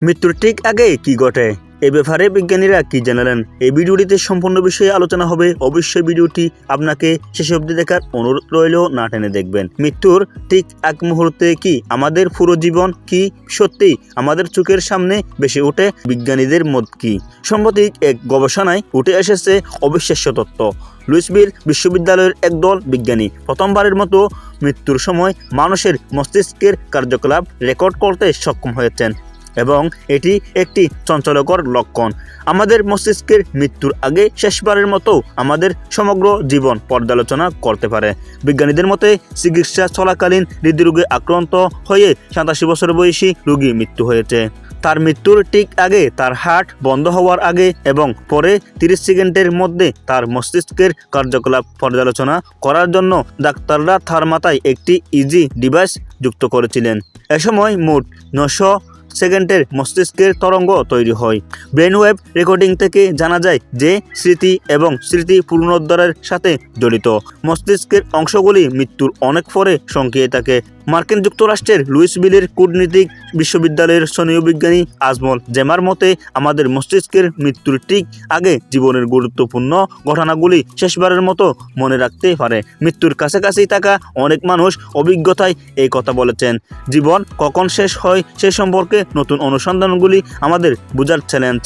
মৃত্যুর ঠিক আগে কি ঘটে এ ব্যাপারে বিজ্ঞানীরা কি জানালেন? এই ভিডিওটিতে সম্পূর্ণ বিষয়ে আলোচনা হবে। অবশ্যই ভিডিওটি আপনাকে শেষ অবধি দেখার অনুরোধ রইল, না টেনে দেখবেন। মৃত্যুর ঠিক এক মুহূর্তে কি আমাদের পুরো জীবন কি সত্যি আমাদের চোখের সামনে ভেসে ওঠে? বিজ্ঞানীদের মত কি? সম্প্রতি এক গবেষণায় উঠে এসেছে অবিশ্বাস্য তথ্য। লুইসভিল বিশ্ববিদ্যালয়ের একদল বিজ্ঞানী প্রথমবারের মতো মৃত্যুর সময় মানুষের মস্তিষ্কের কার্যকলাপ রেকর্ড করতে সক্ষম হয়েছেন, এবং এটি একটি চাঞ্চল্যকর লক্ষণ। আমাদের মস্তিষ্কের মৃত্যুর আগে শেষবারের মতো আমাদের সমগ্র জীবন পর্যালোচনা করতে পারে। বিজ্ঞানীদের মতে, চিকিৎসা চলাকালীন হৃদরোগে আক্রান্ত হয়ে 87 বছর বয়সী রোগী মৃত্যু হয়েছে। তার মৃত্যুর ঠিক আগে তার হার্ট বন্ধ হওয়ার আগে এবং পরে 30 সেকেন্ডের মধ্যে তার মস্তিষ্কের কার্যকলাপ পর্যালোচনা করার জন্য ডাক্তাররা তার মাথায় একটি ইজি ডিভাইস যুক্ত করেছিলেন। এ সময় মোট 900 সেকেন্ডের মস্তিষ্কের তরঙ্গ তৈরি হয়। ব্রেনওয়েভ রেকর্ডিং থেকে জানা যায় যে স্মৃতি এবং স্মৃতি পুনরুদ্ধারের সাথে জড়িত মস্তিষ্কের অংশগুলি মৃত্যুর অনেক পরে সক্রিয় থাকে। মার্কিন যুক্তরাষ্ট্রের লুইসভিলের কূটনীতিক বিশ্ববিদ্যালয়ের সনিয় বিজ্ঞানী আজমল জেমার মতে, আমাদের মস্তিষ্কের মৃত্যুর ঠিক আগে জীবনের গুরুত্বপূর্ণ ঘটনাগুলি শেষবারের মতো মনে রাখতে পারে। মৃত্যুর কাছাকাছি থাকা অনেক মানুষ অভিজ্ঞতায় এই কথা বলেছেন। জীবন কখন শেষ হয় সে সম্পর্কে নতুন অনুসন্ধানগুলি আমাদের বোঝার চ্যালেঞ্জ।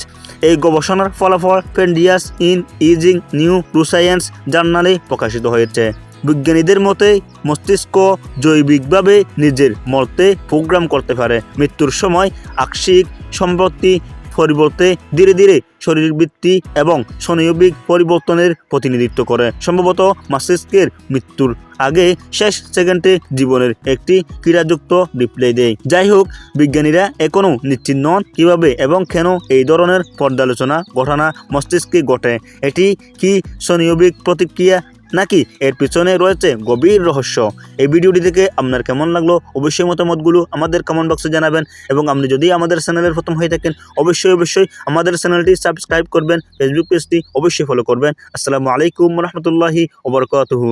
এই গবেষণার ফলাফল পেন্ডিয়াস ইন ইজিং নিউরোসায়েন্স জার্নালে প্রকাশিত হয়েছে। বিজ্ঞানীদের মতে, মস্তিষ্ক জৈবিকভাবে নিজের মরতে প্রোগ্রাম করতে পারে। মৃত্যুর সময় আকস্মিক সম্পত্তি পরিবর্তে ধীরে ধীরে শরীরবৃত্তি এবং স্নায়বিক পরিবর্তনের প্রতিনিধিত্ব করে। সম্ভবত মস্তিষ্কের মৃত্যুর আগে শেষ সেকেন্ডে জীবনের একটি ক্রীড়াযুক্ত রিপ্লে দেয়। যাই হোক, বিজ্ঞানীরা এখনও নিশ্চিত নন কিভাবে এবং কেন এই ধরনের পর্যালোচনা ঘটনা মস্তিষ্কে ঘটে। এটি কি স্নায়বিক প্রতিক্রিয়া, নাকি এর পিছনে রয়েছে গভীর রহস্য? এই ভিডিওটি থেকে আপনার কেমন লাগলো অবশ্যই মতামতগুলো আমাদের কমেন্ট বক্সে জানাবেন, এবং আপনি যদি আমাদের চ্যানেলের প্রথম হয়ে থাকেন অবশ্যই আমাদের চ্যানেলটি সাবস্ক্রাইব করবেন, ফেসবুক পেজটি অবশ্যই ফলো করবেন। আসসালামু আলাইকুম রহমতুল্লাহি ওয়া বারাকাতুহু।